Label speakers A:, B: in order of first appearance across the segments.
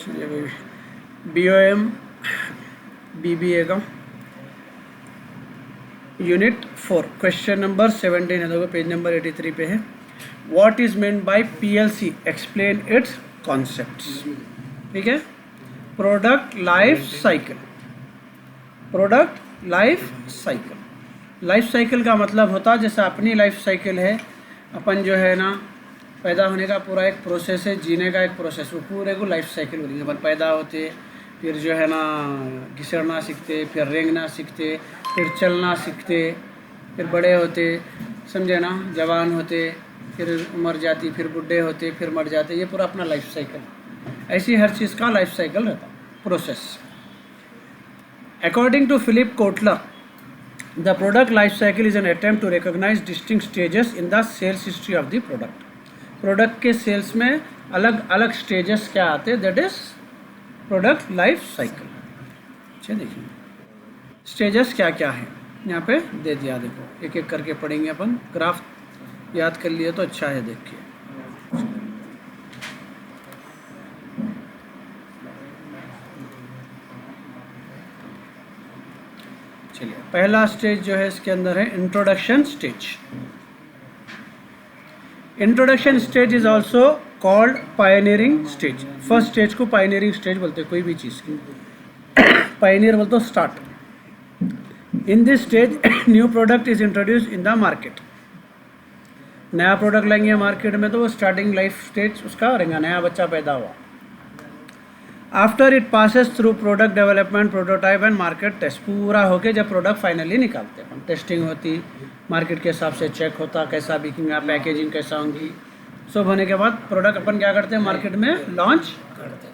A: चलिए भाई, BOM BBA का यूनिट 4 क्वेश्चन नंबर 17 है, देखो पेज नंबर 83 पे है। What is meant by PLC, explain it's concepts. ठीक है, product life cycle. Product life cycle, life cycle का मतलब होता है जैसे अपनी लाइफ साइकिल है, अपन जो है ना पैदा होने का पूरा एक प्रोसेस है, जीने का एक प्रोसेस, वो पूरे को लाइफ साइकिल बोलेंगे। अपन पैदा होते, फिर जो है ना घिसड़ना सीखते, फिर रेंगना सीखते, फिर चलना सीखते, फिर बड़े होते, समझे ना, जवान होते, फिर मर जाती, फिर बुढ़े होते, फिर मर जाते, ये पूरा अपना लाइफ साइकिल। ऐसी हर चीज़ का लाइफ साइकिल रहता, process. According to Philip Kotler, the product life cycle is an attempt to recognise distinct stages in the sales history of the product. Product के सेल्स में अलग अलग स्टेजेस क्या आते, that is product life cycle. अच्छा देखिए stages क्या क्या है यहाँ पे दे दिया, देखो एक एक करके पढ़ेंगे अपन। ग्राफ याद कर लिए तो अच्छा है, देखिए। चलिए पहला स्टेज जो है इसके अंदर है introduction stage. Introduction stage is also called pioneering stage. First stage को पायनियरिंग स्टेज बोलते हैं, कोई भी चीज़ की पायनियर बोलते हो, start. In this stage new product is introduce in the market. नया प्रोडक्ट लाएंगे मार्केट में तो वो स्टार्टिंग लाइफ स्टेज उसका रहेगा, नया बच्चा पैदा हुआ। After it passes through product development, prototype and market test. पूरा होके जब प्रोडक्ट फाइनली निकालते हैं, टेस्टिंग होती, मार्केट के हिसाब से चेक होता, कैसा बिकेगा, पैकेजिंग कैसा होगी, सब होने के बाद प्रोडक्ट अपन क्या करते हैं, मार्केट में लॉन्च करते हैं।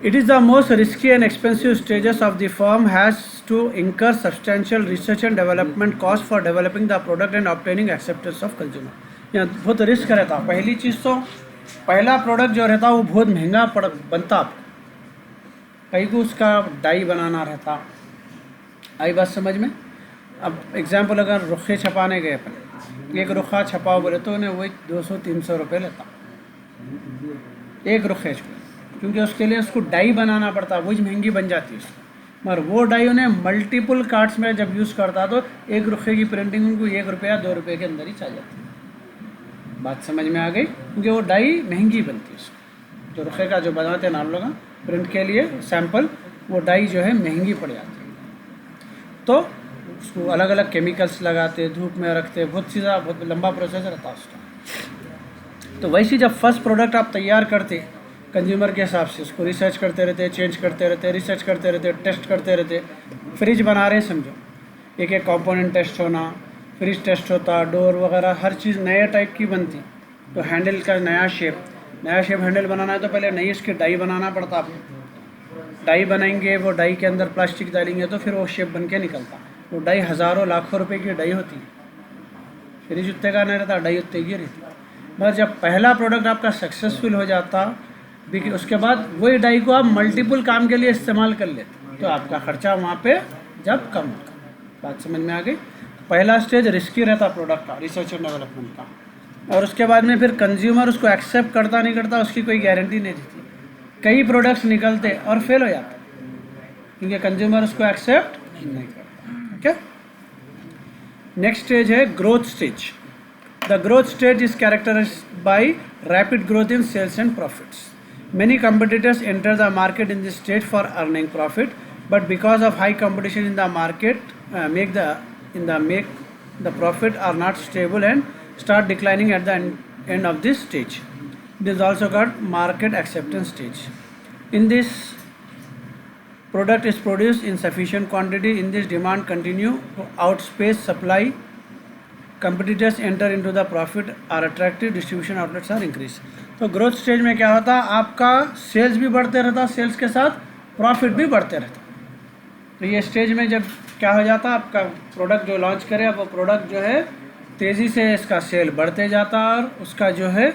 A: It is the most risky and expensive stages of the firm, has to incur substantial research and development cost for developing the product and obtaining acceptance of consumer. यहाँ बहुत risk रहता। पहली चीज़ तो पहला product जो रहता वो बहुत महंगा बनता, कहीं को उसका डाई बनाना रहता। आई बात समझ में? अब एग्जाम्पल अगर रुखे छपाने गए अपन, एक रुखा छपाओ बोले तो उन्हें वही 200-300 रुपये लेता एक रुखे को, क्योंकि उसके लिए उसको डाई बनाना पड़ता, वही महंगी बन जाती है। मगर वो डाई उन्हें मल्टीपल कार्ड्स में जब यूज़ करता तो एक रुखे की प्रिंटिंग उनको 1 रुपया 2 रुपये के अंदर ही चल जाती। बात समझ में आ गई? क्योंकि वो डाई महंगी बनती है उसको, जो रुखे का जो बनाते हैं ना आप लोग प्रिंट के लिए सैंपल, वो डाई जो है महंगी पड़ जाती है। तो उसको अलग अलग केमिकल्स लगाते, धूप में रखते, बहुत चीज़ा, बहुत लंबा प्रोसेस रहता है उसका। तो वैसे जब फर्स्ट प्रोडक्ट आप तैयार करते कंज्यूमर के हिसाब से, उसको रिसर्च करते रहते, चेंज करते रहते, रिसर्च करते रहते, टेस्ट करते रहते। फ्रिज बना रहे समझो, एक एक कंपोनेंट टेस्ट होना, फ्रिज टेस्ट होता, डोर वगैरह हर चीज़ नए टाइप की बनती। तो हैंडल का नया शेप हैंडल बनाना है तो पहले नई उसकी डाई बनाना पड़ता। डाई बनाएंगे, वो डाई के अंदर प्लास्टिक डालेंगे तो फिर वो शेप बन के निकलता। वो डाई हज़ारों लाखों रुपए की डाई होती है। फ्रिज उतने का नहीं रहता, डाई उतने की रहती। मगर जब पहला प्रोडक्ट आपका सक्सेसफुल हो जाता, उसके बाद वही डाई को आप मल्टीपल काम के लिए इस्तेमाल कर लेते, तो आपका खर्चा वहाँ पे जब कम होता। बात समझ में आ गई? पहला स्टेज रिस्की रहता प्रोडक्ट का, रिसर्च एंड डेवलपमेंट का। और उसके बाद में फिर कंज्यूमर उसको एक्सेप्ट करता नहीं करता उसकी कोई गारंटी नहीं देती। कई प्रोडक्ट्स निकलते और फेल हो जाते क्योंकि कंज्यूमर उसको एक्सेप्ट नहीं करता। ओके, नेक्स्ट स्टेज है growth stage. The growth stage is characterised by rapid growth in sales and profits. Many competitors enter the market in this stage for earning profit, but because of high competition in the market, make the profit are not stable and start declining at the end of this stage. It is also called market acceptance stage. In this, product is produced in sufficient quantity. In this, demand continue to outpace supply. Competitors enter into the profit are attractive, distribution outlets are increased. तो growth stage में क्या होता, आपका sales भी बढ़ते रहता, sales के साथ प्रॉफिट भी बढ़ते रहता। तो ये स्टेज में जब क्या हो जाता, आपका प्रोडक्ट जो लॉन्च करे, अब वो प्रोडक्ट जो है तेज़ी से इसका सेल बढ़ते जाता और उसका जो है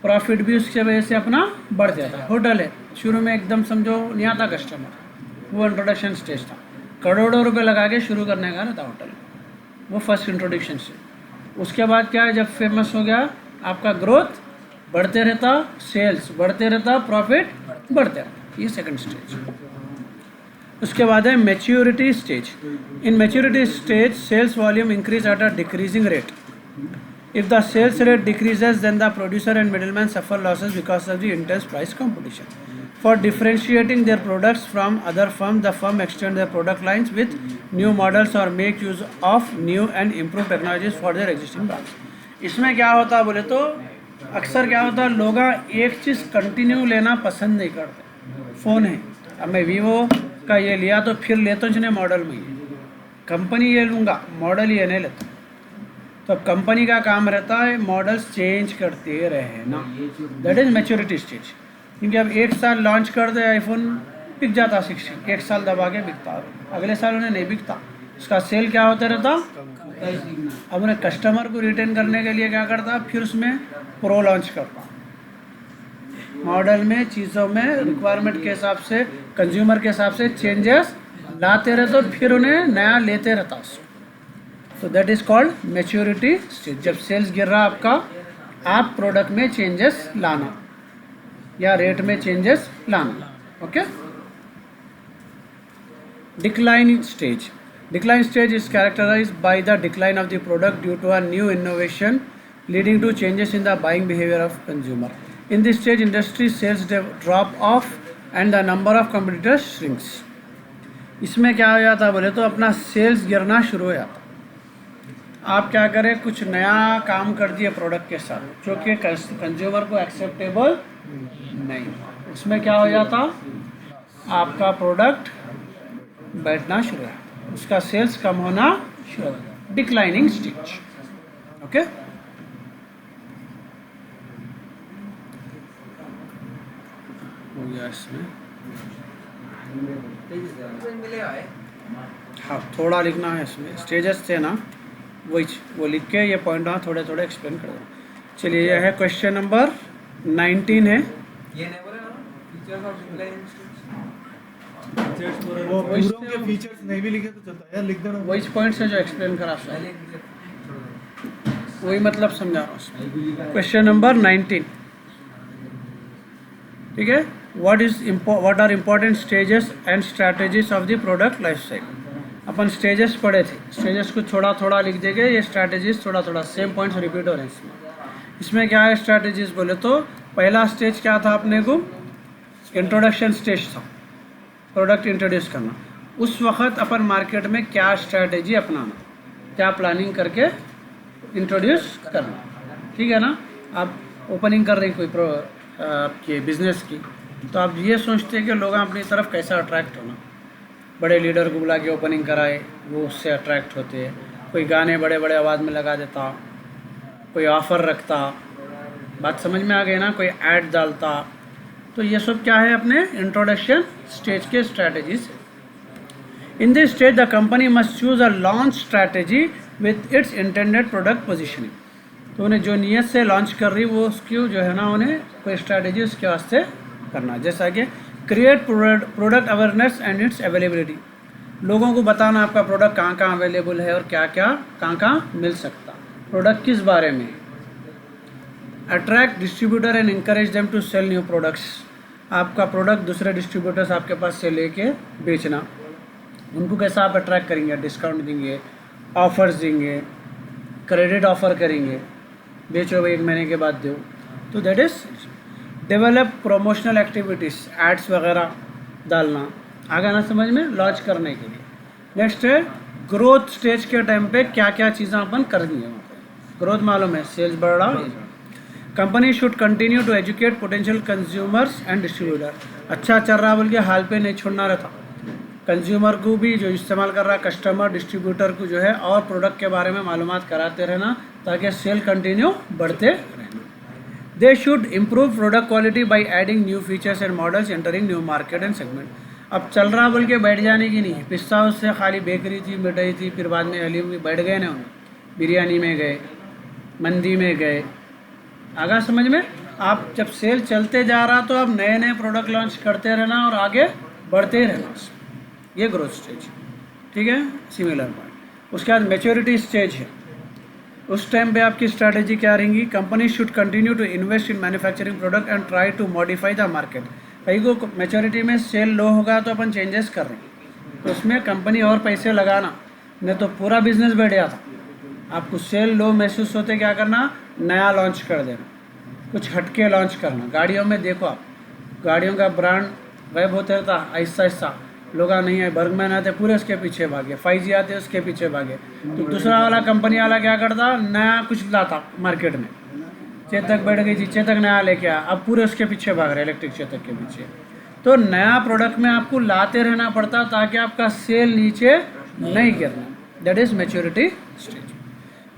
A: प्रॉफिट भी उसके वजह से अपना बढ़ जाता। होटल है, शुरू में एकदम समझो नहीं आता कस्टमर, वो इंट्रोडक्शन स्टेज था, करोड़ों रुपए लगा के शुरू करने का ना था होटल, वो फर्स्ट इंट्रोडक्शन से। उसके बाद क्या है, जब फेमस हो गया आपका ग्रोथ बढ़ते रहता सेल्स, बढ़ते रहता प्रॉफिट, बढ़ते रहता, ये सेकंड स्टेज। उसके बाद है maturity stage. In maturity stage sales volume increase at a decreasing rate. If the sales rate decreases, then the producer and middleman suffer losses because of the intense price competition. For differentiating their products from other firms, the firm extend their product lines with new models or make use of new and improved technologies for their existing brands. इसमें क्या होता है बोले तो अक्सर क्या होता है, लोग एक चीज़ कंटिन्यू लेना पसंद नहीं करते। फ़ोन है, अब मैं वीवो का ये लिया तो फिर लेता हूँ जिन्हें मॉडल में ये कंपनी ये लूँगा, मॉडल ये नहीं लेता। तो कंपनी का काम रहता है मॉडल्स चेंज करते रहे ना, दैट इज़ मैच्योरिटी स्टेज। क्योंकि अब एक साल लॉन्च कर दे आईफोन, बिक जाता 16, एक साल दबा के बिकता, अगले साल उन्हें नहीं बिकता, उसका सेल क्या होता रहता। अब उन्हें कस्टमर को रिटेन करने के लिए क्या करता, फिर उसमें प्रो लॉन्च करता, मॉडल में चीज़ों में रिक्वायरमेंट के हिसाब से कंज्यूमर के हिसाब से चेंजेस लाते रहते, तो फिर उन्हें नया लेते रहता उसको। तो that is called maturity stage. जब सेल्स गिर रहा आपका, आप प्रोडक्ट में चेंजेस लाना या रेट में चेंजेस लाना। Okay. Decline stage. Decline stage is characterised by the decline of the product due to a new innovation leading to changes in the buying behavior of consumer. In this stage, industry sales drop off and the number of competitors shrinks. इसमें क्या हो जाता बोले तो अपना sales गिरना शुरू हो जाता। आप क्या करें, कुछ नया काम कर दिए प्रोडक्ट के साथ जो कि कंज्यूमर को एक्सेप्टेबल नहीं, उसमें क्या हो जाता, आपका प्रोडक्ट बैठना शुरू है, उसका सेल्स कम होना शुरू हो जाता, डिक्लाइनिंग स्टेज। ओके। हो गया इसमें, हाँ थोड़ा लिखना है इसमें, स्टेजेस थे ना वो लिख के ये पॉइंट वहाँ थोड़े थोड़े एक्सप्लेन कर दो। चलिए ये है क्वेश्चन नंबर 19 है।
B: ये नहीं बोले ना फीचर्स ऑफ डिक्लाइनिंग स्टेज,
C: वो पूरों के फीचर्स नहीं भी लिखे तो चलता है यार, लिख देना
A: वही पॉइंट से जो एक्सप्लेन करा
B: पहले
A: वही मतलब समझा रहा हूँ। क्वेश्चन नंबर 19, ठीक है। What are important stages and strategies of the product life cycle. अपन स्टेजेस पढ़े थे, स्टेजेस को थोड़ा थोड़ा लिख देंगे, ये स्ट्रैटेजीज थोड़ा थोड़ा सेम पॉइंट्स रिपीट हो रहे हैं इसमें। इसमें क्या है स्ट्रैटेजीज बोले तो पहला स्टेज क्या था अपने को, इंट्रोडक्शन स्टेज था, प्रोडक्ट इंट्रोड्यूस करना। उस वक्त अपन मार्केट में क्या स्ट्रैटेजी अपनाना, क्या प्लानिंग करके इंट्रोड्यूस करना, ठीक है ना। आप ओपनिंग कर रहे हैं कोई आपके बिजनेस की, तो आप ये सोचते हैं कि लोग अपनी तरफ कैसा अट्रैक्ट होना, बड़े लीडर को बुला के ओपनिंग कराए, वो उससे अट्रैक्ट होते हैं, कोई गाने बड़े बड़े आवाज़ में लगा देता, कोई ऑफ़र रखता, बात समझ में आ गई ना, कोई ऐड डालता। तो ये सब क्या है अपने इंट्रोडक्शन स्टेज के strategies. In this stage the company must choose a launch strategy with its intended product positioning. तो उन्हें जो नीयत से लॉन्च कर रही वो उसकी जो है ना, उन्हें कोई स्ट्रैटेजी उसके वास्ते करना, जैसा कि create product awareness and it's availability. लोगों को बताना आपका प्रोडक्ट कहाँ कहाँ अवेलेबल है और क्या क्या कहाँ कहाँ मिल सकता, प्रोडक्ट किस बारे में। Attract distributor and encourage them to sell new products. आपका प्रोडक्ट दूसरे डिस्ट्रीब्यूटर्स आपके पास से लेके बेचना, उनको कैसा आप अट्रैक्ट करेंगे, डिस्काउंट देंगे, ऑफर्स देंगे, क्रेडिट ऑफर करेंगे, बेचो भाई 1 महीने के बाद दो। तो that is develop promotional activities, ads वगैरह डालना, आगे ना समझ में लॉन्च करने के लिए। नेक्स्ट है ग्रोथ स्टेज के टाइम पे क्या क्या चीज़ें अपन करनी है। ग्रोथ मालूम है, सेल्स बढ़ रहा। Company should continue to educate potential consumers and distributor. अच्छा चल रहा बोल के हाल पे नहीं छोड़ना रहता, कंज्यूमर को भी जो इस्तेमाल कर रहा कस्टमर डिस्ट्रीब्यूटर को जो है और प्रोडक्ट के बारे में मालूमात कराते रहना ताकि सेल कंटिन्यू बढ़ते रहना। They should improve product quality by adding new features and models entering new market and segment. अब चल रहा बोल के बैठ जाने की नहीं है, पिस्ता हाउस से खाली बेकरी थी, मिठाई थी, फिर बाद में हलीम में बैठ गए ना, उन्हें बिरयानी में गए, मंदी में गए, आगा समझ में। आप जब सेल चलते जा रहा तो आप नए नए प्रोडक्ट लॉन्च करते रहना और आगे बढ़ते रहना, ये ग्रोथ स्टेज, ठीक है। Similar point. उसके बाद मैच्योरिटी स्टेज है। उस टाइम पे आपकी स्ट्रैटेजी क्या रहेंगी? Company should continue to invest in manufacturing product and try to modify the market. कहीं को मैच्योरिटी में सेल लो होगा तो अपन चेंजेस कर रहे हैं, तो उसमें कंपनी और पैसे लगाना, नहीं तो पूरा बिजनेस बैठ गया था। आपको सेल लो महसूस होते क्या करना? नया लॉन्च कर देना, कुछ हटके लॉन्च करना। गाड़ियों में देखो आप, गाड़ियों का ब्रांड वेब होता रहता, ऐसा ऐसा लोग नहीं है, बर्गमैन आते पूरे उसके पीछे भागे, 5G आते उसके पीछे भागे, तो दूसरा वाला कंपनी वाला क्या करता? नया कुछ लाता मार्केट में। चेतक बैठ गई थी, चेतक नया लेके आया, अब पूरे उसके पीछे भाग रहे, इलेक्ट्रिक चेतक के पीछे। तो नया प्रोडक्ट में आपको लाते रहना पड़ता ताकि आपका सेल नीचे नहीं गिरना। That is maturity stage.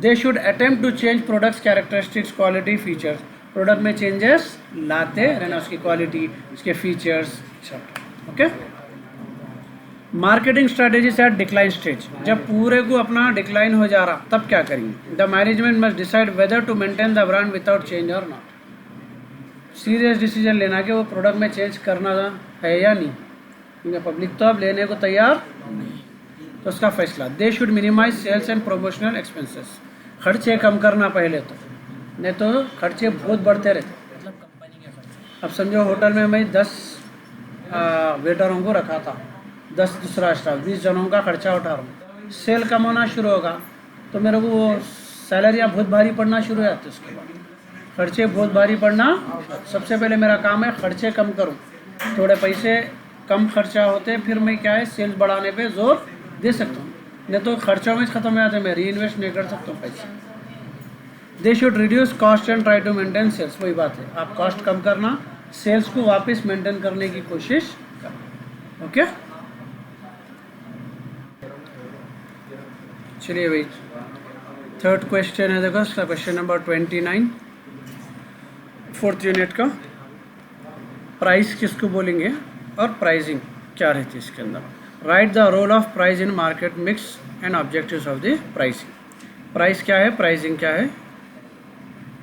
A: They should attempt to change products characteristics quality features. Product में चेंजेस लाते रहना, उसकी क्वालिटी, उसके features, okay. Marketing strategy at decline stage. जब पूरे को अपना डिक्लाइन हो जा रहा तब क्या करेंगे? The management must decide whether to maintain the brand without change और नॉट। सीरियस डिसीजन लेना कि वो प्रोडक्ट में चेंज करना है या नहीं, क्योंकि पब्लिक तो अब लेने को तैयार नहीं, तो उसका फैसला। They should minimise sales and promotional expenses. खर्चे कम करना पहले तो, नहीं तो खर्चे बहुत बढ़ते रहते।
D: मतलब कंपनी के खर्च।
A: अब समझो होटल में मैं 10 वेटरों को रखा था, 10 दूसरा स्टाफ, 20 जनों का खर्चा उठा रहा हूँ, सेल कम होना शुरू होगा तो मेरे को वो सैलरियाँ बहुत भारी पड़ना शुरू हो जाती है। उसके बाद खर्चे बहुत भारी पड़ना। सबसे पहले मेरा काम है खर्चे कम करूँ, थोड़े पैसे कम खर्चा होते, फिर मैं क्या है सेल्स बढ़ाने पे जोर दे सकता हूँ, नहीं तो खर्चों में ख़त्म हो जाते, मैं री इन्वेस्ट नहीं कर सकता हूँ पैसे। They should reduce cost and try to maintain sales. वही बात है, आप कॉस्ट कम करना, सेल्स को वापस मेंटेन करने की कोशिश करना, ओके। चलिए भाई, थर्ड क्वेश्चन है, देखो इसका क्वेश्चन नंबर 29, 4th यूनिट का। प्राइस किसको बोलेंगे और प्राइसिंग क्या रहती है इसके अंदर। Right the role of price in market mix and objectives of the pricing. Price क्या है, प्राइसिंग क्या है।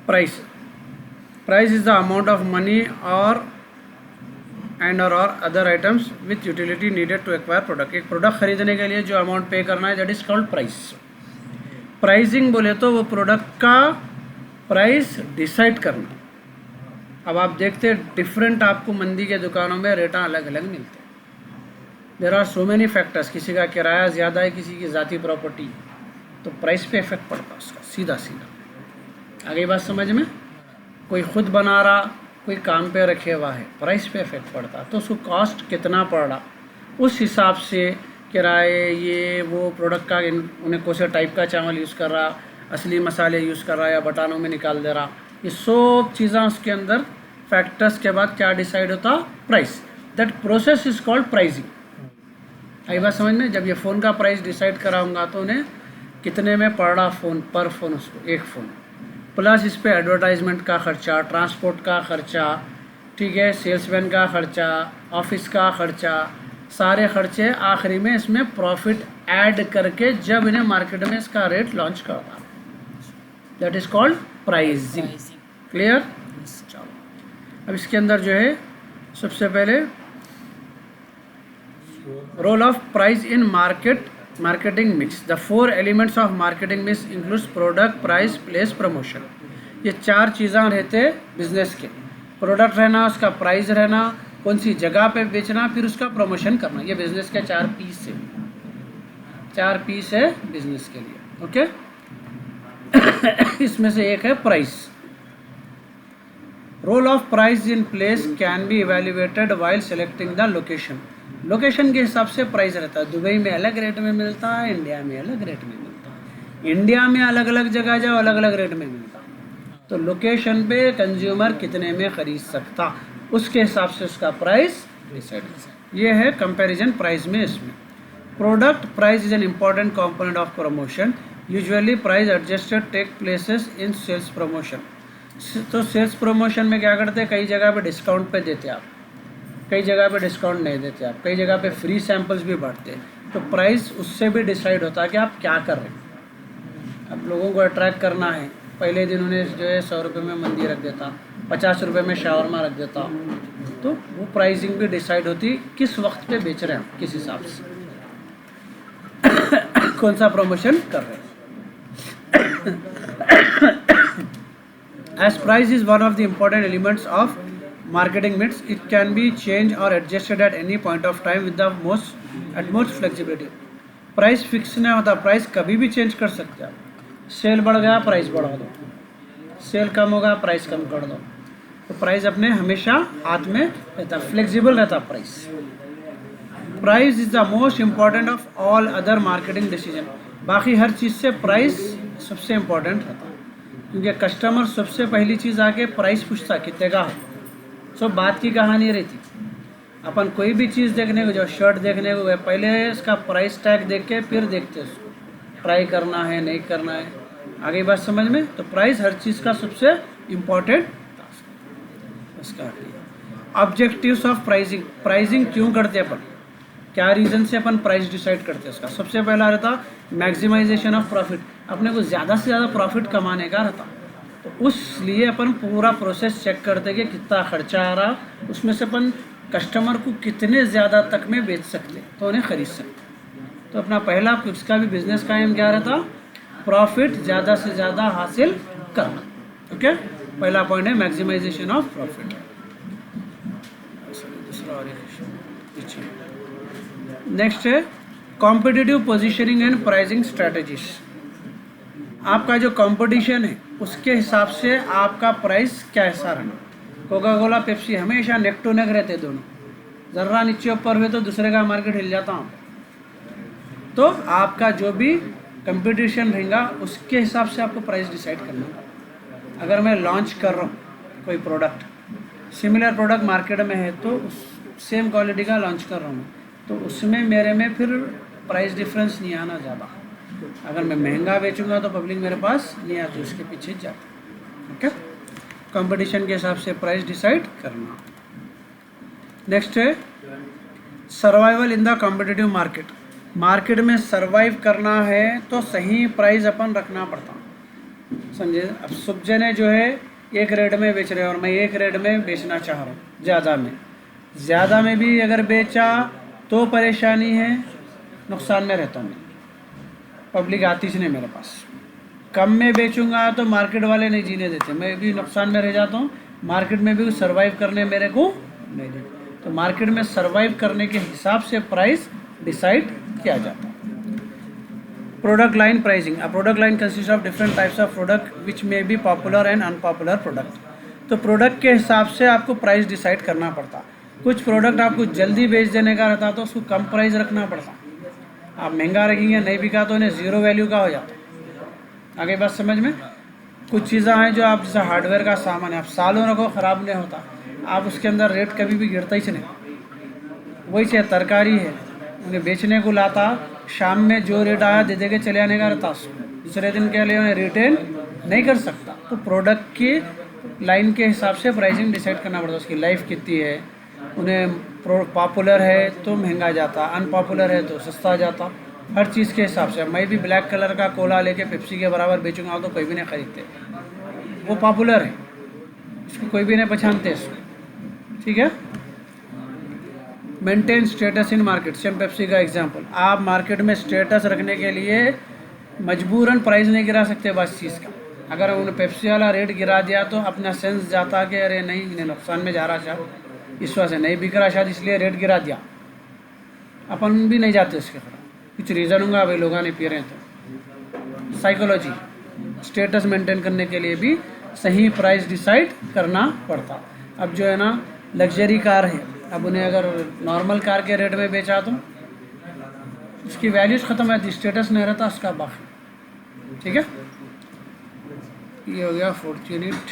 A: Price is the amount of money और और other items with utility needed to acquire product. एक प्रोडक्ट खरीदने के लिए जो अमाउंट पे करना है that is called price. Pricing बोले तो वो प्रोडक्ट का प्राइस डिसाइड करना। अब आप देखते हैं डिफरेंट आपको मंदी के दुकानों में रेट अलग अलग मिलते हैं। There are so many factors, किसी का किराया ज़्यादा है, किसी की ज़ाती प्रॉपर्टी, तो प्राइस पे इफेक्ट पड़ता है उसका सीधा सीधा। आगे बात समझ में? कोई खुद बना रहा, कोई काम पे रखे हुआ है, प्राइस पे इफेक्ट पड़ता, तो उसको कॉस्ट कितना पड़ रहा उस हिसाब से किराए ये वो प्रोडक्ट का उन्हें कौन से टाइप का चावल यूज़ कर रहा, असली मसाले यूज़ कर रहा या बटानों में निकाल दे रहा, ये सब चीज़ें उसके अंदर फैक्टर्स के बाद क्या डिसाइड होता? Price. That process is called pricing. आई बात समझ में? जब ये फ़ोन का प्राइस डिसाइड कराऊंगा तो उन्हें कितने में पड़ रहा फ़ोन पर फ़ोन, उसको एक फ़ोन, प्लस इस पर एडवर्टाइजमेंट का खर्चा, ट्रांसपोर्ट का खर्चा, ठीक है, सेल्समैन का खर्चा, ऑफिस का खर्चा, सारे खर्चे आखिरी में इसमें प्रॉफिट ऐड करके जब इन्हें मार्केट में इसका रेट लॉन्च करना, that is called pricing. Clear? चलो अब इसके अंदर जो है सबसे पहले role of price in marketing mix. The 4 elements of marketing mix includes product, price, place, promotion. ये 4 चीज़ें रहते बिजनेस के। प्रोडक्ट रहना, उसका प्राइस रहना, कौन सी जगह पे बेचना, फिर उसका प्रमोशन करना। ये बिजनेस के 4 पीस है, 4 पीस है बिजनेस के लिए, ओके। इसमें से एक है price. Role of price in place can be evaluated while selecting the location. Location के हिसाब से प्राइस रहता है। दुबई में अलग रेट में मिलता है, इंडिया में अलग रेट में मिलता है। इंडिया में अलग अलग जगह जाओ अलग अलग रेट में मिलता है, तो लोकेशन पे कंज्यूमर कितने में ख़रीद सकता उसके हिसाब से उसका प्राइस डिसाइड। ये है कंपैरिजन प्राइस में। इसमें product price is an important component of promotion. Usually price adjusted take places in sales promotion. तो सेल्स प्रमोशन में क्या करते हैं, कई जगह पे डिस्काउंट पे देते आप, कई जगह पे डिस्काउंट नहीं देते आप, कई जगह पे फ्री सैंपल्स भी बांटते हैं। तो प्राइस उससे भी डिसाइड होता है कि आप क्या कर रहे हैं। अब लोगों को अट्रैक्ट करना है, पहले दिन उन्हें जो है 100 रुपये में मंदी रख देता, 50 रुपये में शावरमा रख देता, तो वो प्राइसिंग भी डिसाइड होती किस वक्त पे बेच रहे हैं, किस हिसाब से कौन सा प्रमोशन कर रहे हैं। As price is one of the important elements of marketing mix, it can be changed or adjusted at any point of time with the utmost flexibility. Price fix नहीं होता, प्राइस कभी भी चेंज कर सकते हैं आप। सेल बढ़ गया प्राइस बढ़ा दो, सेल कम होगा प्राइस कम कर दो, तो प्राइस अपने हमेशा हाथ में रहता, फ्लेक्सिबल रहता price. Price is the most important of all other marketing decision. बाकी हर चीज़ से प्राइस सबसे इम्पॉर्टेंट रहता, क्योंकि कस्टमर सबसे पहली चीज़ आके प्राइस पूछता कितने का है। सो बात की कहानी रहती, अपन कोई भी चीज़ देखने को, जो शर्ट देखने को गए पहले इसका प्राइस टैग देख के फिर देखते उसको, ट्राई करना है नहीं करना है, आगे बात समझ में। तो प्राइस हर चीज़ का सबसे इम्पॉर्टेंट उसका। ऑब्जेक्टिव्स ऑफ प्राइसिंग, प्राइसिंग क्यों करते हैं अपन, क्या रीज़न से अपन प्राइस डिसाइड करते हैं इसका। सबसे पहला रहता मैक्सिमाइजेशन ऑफ प्रॉफिट, अपने को ज़्यादा से ज़्यादा प्रॉफिट कमाने का रहता, तो उस लिए अपन पूरा प्रोसेस चेक करते कि कितना खर्चा आ रहा, उसमें से अपन कस्टमर को कितने ज़्यादा तक में बेच सकते तो उन्हें ख़रीद सकते। तो अपना पहला इसका भी बिजनेस का एम क्या रहता, प्रॉफिट ज़्यादा से ज़्यादा हासिल करना। ओके, पहला पॉइंट है मैक्सिमाइजेशन ऑफ प्रॉफिट। नेक्स्ट है competitive positioning and pricing strategies. आपका जो कंपटीशन है उसके हिसाब से आपका प्राइस कैसा रहना। कोका कोला पेप्सी हमेशा नेक टू नेक रहते दोनों, ज़र्रा नीचे ऊपर हुए तो दूसरे का मार्केट हिल जाता हूँ। तो आपका जो भी कंपटीशन रहेगा उसके हिसाब से आपको प्राइस डिसाइड करना। अगर मैं लॉन्च कर रहा हूँ कोई प्रोडक्ट, सिमिलर प्रोडक्ट मार्केट में है तो उस सेम क्वालिटी का लॉन्च कर रहा हूँ, तो उसमें मेरे में फिर प्राइस डिफरेंस नहीं आना ज़्यादा। अगर मैं महंगा बेचूंगा तो पब्लिक मेरे पास नहीं आती, उसके पीछे जाती। ओके, कंपटीशन के हिसाब से प्राइस डिसाइड करना। नेक्स्ट है survival in the competitive market. Market में सर्वाइव करना है तो सही प्राइस अपन रखना पड़ता, समझे। अब सब जने जो है एक रेट में बेच रहे हैं और मैं एक रेट में बेचना चाह रहा हूँ, ज़्यादा में भी अगर बेचा तो परेशानी है, नुकसान में रहता हूँ, पब्लिक आती ही नहीं मेरे पास। कम में बेचूंगा तो मार्केट वाले नहीं जीने देते, मैं भी नुकसान में रह जाता हूँ, मार्केट में भी सर्वाइव करने मेरे को नहीं देते। तो मार्केट में सर्वाइव करने के हिसाब से प्राइस डिसाइड किया जाता है। Product line pricing. A product line consist of different types of product which may be popular and unpopular product. तो प्रोडक्ट के हिसाब से आपको प्राइस डिसाइड करना पड़ता। कुछ प्रोडक्ट आपको जल्दी बेच देने का रहता तो उसको कम प्राइस रखना पड़ता, आप महंगा रखेंगे नहीं बिका तो उन्हें ज़ीरो वैल्यू का हो जाता। आगे बात समझ में। कुछ चीज़ें हैं जो आप जैसे हार्डवेयर का सामान है, आप सालों रखो ख़राब नहीं होता, आप उसके अंदर रेट कभी भी गिरता ही नहीं। वही चाहे तरकारी है, उन्हें बेचने को लाता, शाम में जो रेट आया दे दे के चले आने का रहता, दूसरे दिन के लिए उन्हें रिटेन नहीं कर सकता। तो प्रोडक्ट की लाइन के हिसाब से प्राइसिंग डिसाइड करना पड़ता, उसकी लाइफ कितनी है, उन्हें पॉपुलर है तो महंगा जाता, अनपॉपुलर है तो सस्ता जाता, हर चीज़ के हिसाब से। मैं भी ब्लैक कलर का कोला लेके पेप्सी के बराबर बेचूंगा तो कोई भी नहीं खरीदते, वो पॉपुलर है, उसको कोई भी नहीं पहचानते इसको, ठीक है। Maintain status in market. Same Pepsi का एग्जांपल, आप मार्केट में स्टेटस रखने के लिए मजबूरन प्राइस नहीं गिरा सकते बस चीज़ का। अगर उन्हें पेप्सी वाला रेट गिरा दिया तो अपना सेंस जाता कि अरे नहीं इन्हें नुकसान में जा रहा शायद, इस वजह से नहीं बिक रहा शायद इसलिए रेट गिरा दिया, अपन भी नहीं जाते उसके खिलाफ। कुछ रीज़न होगा, अभी लोग नहीं पी रहे हैं तो साइकोलॉजी, स्टेटस मेंटेन करने के लिए भी सही प्राइस डिसाइड करना पड़ता। अब जो है ना लग्जरी कार है, अब उन्हें अगर नॉर्मल कार के रेट में बेचा तो उसकी वैल्यूज ख़त्म रहती, स्टेटस नहीं रहता उसका बाकी, ठीक है। ये हो गया फॉर्च्यूनेट